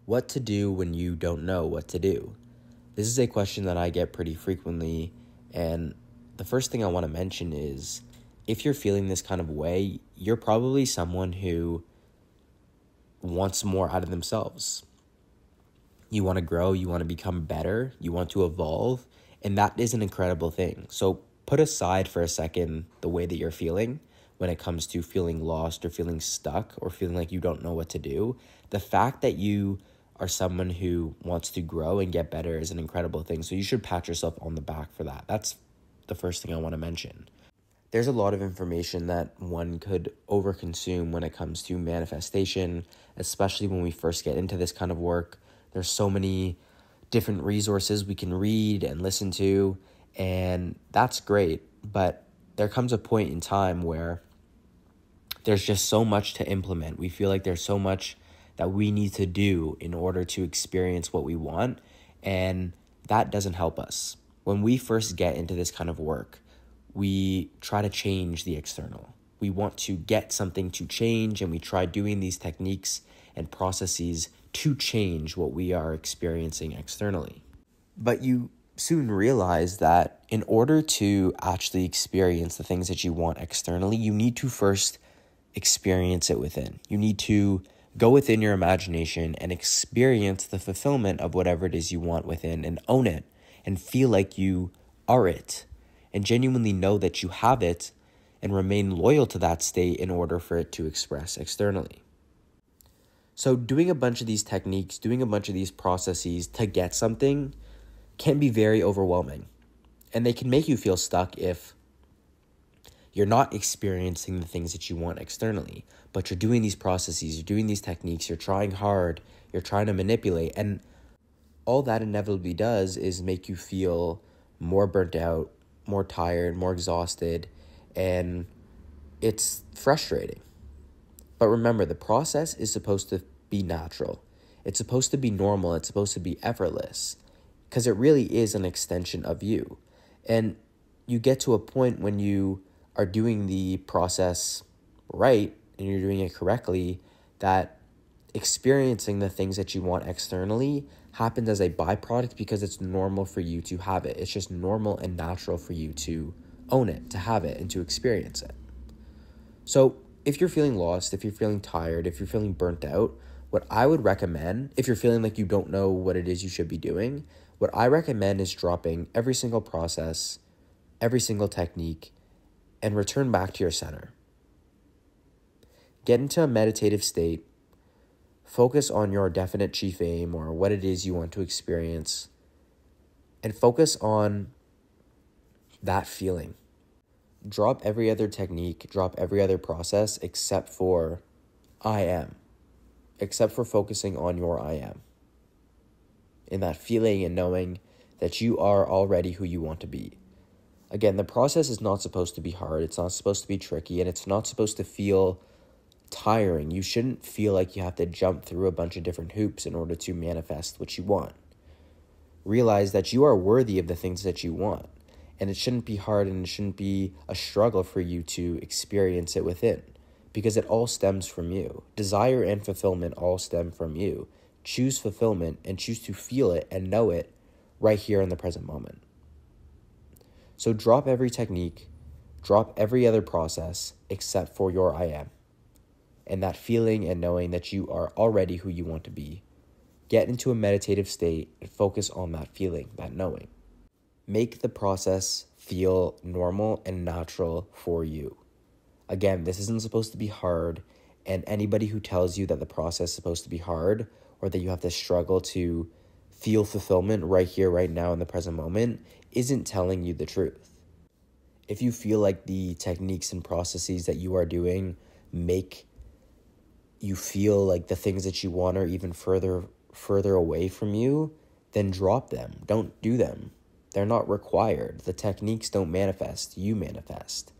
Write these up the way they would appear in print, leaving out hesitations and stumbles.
What to do when you don't know what to do? This is a question that I get pretty frequently, and the first thing I want to mention is if you're feeling this kind of way, you're probably someone who wants more out of themselves. You want to grow, you want to become better, you want to evolve, and that is an incredible thing. So put aside for a second the way that you're feeling when it comes to feeling lost or feeling stuck or feeling like you don't know what to do. The fact that you are someone who wants to grow and get better is an incredible thing. So you should pat yourself on the back for that. That's the first thing I want to mention. There's a lot of information that one could overconsume when it comes to manifestation, especially when we first get into this kind of work. There's so many different resources we can read and listen to, and that's great. But there comes a point in time where there's just so much to implement. We feel like there's so much that we need to do in order to experience what we want, and that doesn't help us. When we first get into this kind of work, we try to change the external. We want to get something to change, and we try doing these techniques and processes to change what we are experiencing externally. But you soon realize that in order to actually experience the things that you want externally, you need to first experience it within. You need to go within your imagination and experience the fulfillment of whatever it is you want within and own it and feel like you are it and genuinely know that you have it and remain loyal to that state in order for it to express externally. So doing a bunch of these techniques, doing a bunch of these processes to get something can be very overwhelming, and they can make you feel stuck if you're not experiencing the things that you want externally, but you're doing these processes, you're doing these techniques, you're trying hard, you're trying to manipulate, and all that inevitably does is make you feel more burnt out, more tired, more exhausted, and it's frustrating. But remember, the process is supposed to be natural. It's supposed to be normal. It's supposed to be effortless because it really is an extension of you. And you get to a point when you are doing the process right and you're doing it correctly, that experiencing the things that you want externally happens as a byproduct because it's normal for you to have it. It's just normal and natural for you to own it, to have it, and to experience it. So if you're feeling lost, if you're feeling tired, if you're feeling burnt out, what I would recommend, if you're feeling like you don't know what it is you should be doing, what I recommend is dropping every single process, every single technique, and return back to your center. Get into a meditative state. Focus on your definite chief aim or what it is you want to experience, and focus on that feeling. Drop every other technique, drop every other process except for I am, except for focusing on your I am, in that feeling and knowing that you are already who you want to be. Again, the process is not supposed to be hard, it's not supposed to be tricky, and it's not supposed to feel tiring. You shouldn't feel like you have to jump through a bunch of different hoops in order to manifest what you want. Realize that you are worthy of the things that you want, and it shouldn't be hard and it shouldn't be a struggle for you to experience it within, because it all stems from you. Desire and fulfillment all stem from you. Choose fulfillment and choose to feel it and know it right here in the present moment. So drop every technique, drop every other process except for your I am, and that feeling and knowing that you are already who you want to be. Get into a meditative state and focus on that feeling, that knowing. Make the process feel normal and natural for you. Again, this isn't supposed to be hard, and anybody who tells you that the process is supposed to be hard or that you have to struggle to feel fulfillment right here, right now in the present moment isn't telling you the truth. If you feel like the techniques and processes that you are doing make you feel like the things that you want are even further away from you, then drop them. Don't do them. They're not required. The techniques don't manifest. You manifest.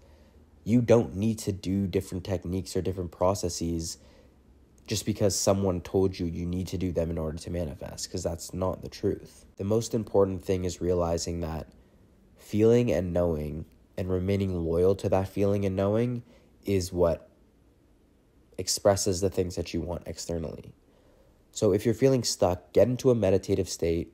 You don't need to do different techniques or different processes just because someone told you you need to do them in order to manifest, because that's not the truth. The most important thing is realizing that feeling and knowing and remaining loyal to that feeling and knowing is what expresses the things that you want externally. So if you're feeling stuck, get into a meditative state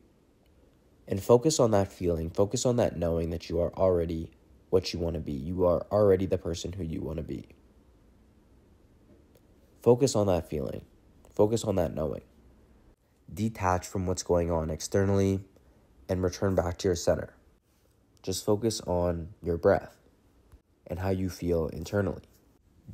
and focus on that feeling. Focus on that knowing that you are already what you want to be. You are already the person who you want to be. Focus on that feeling. Focus on that knowing. Detach from what's going on externally and return back to your center. Just focus on your breath and how you feel internally.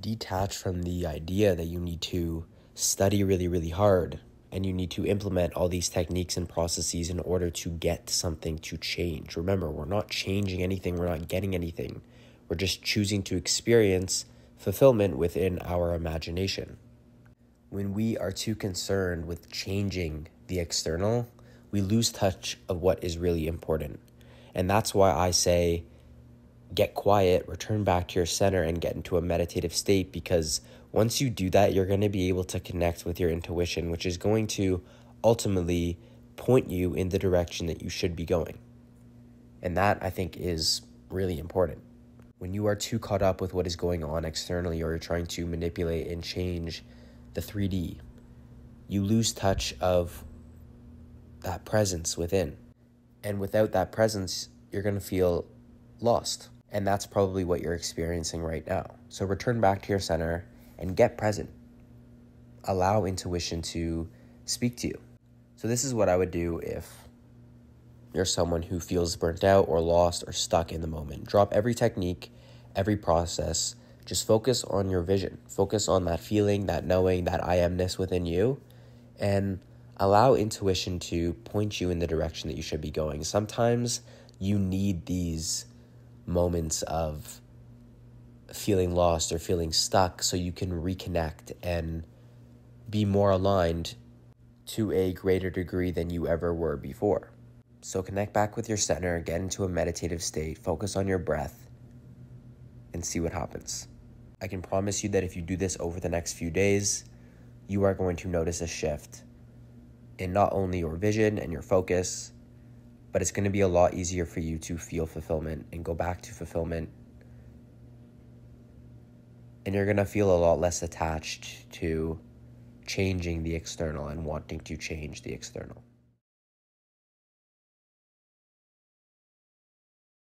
Detach from the idea that you need to study really, really hard and you need to implement all these techniques and processes in order to get something to change. Remember, we're not changing anything. We're not getting anything. We're just choosing to experience fulfillment within our imagination. When we are too concerned with changing the external, we lose touch of what is really important. And that's why I say, get quiet, return back to your center, and get into a meditative state, because once you do that, you're going to be able to connect with your intuition, which is going to ultimately point you in the direction that you should be going. And that, I think, is really important. When you are too caught up with what is going on externally, or you're trying to manipulate and change the 3D, you lose touch of that presence within. And without that presence, you're going to feel lost. And that's probably what you're experiencing right now. So return back to your center and get present. Allow intuition to speak to you. So this is what I would do if you're someone who feels burnt out or lost or stuck in the moment. Drop every technique, every process. Just focus on your vision. Focus on that feeling, that knowing, that I amness within you, and allow intuition to point you in the direction that you should be going. Sometimes you need these moments of feeling lost or feeling stuck so you can reconnect and be more aligned to a greater degree than you ever were before. So connect back with your center, get into a meditative state, focus on your breath, and see what happens. I can promise you that if you do this over the next few days, you are going to notice a shift in not only your vision and your focus, but it's going to be a lot easier for you to feel fulfillment and go back to fulfillment. And you're going to feel a lot less attached to changing the external and wanting to change the external.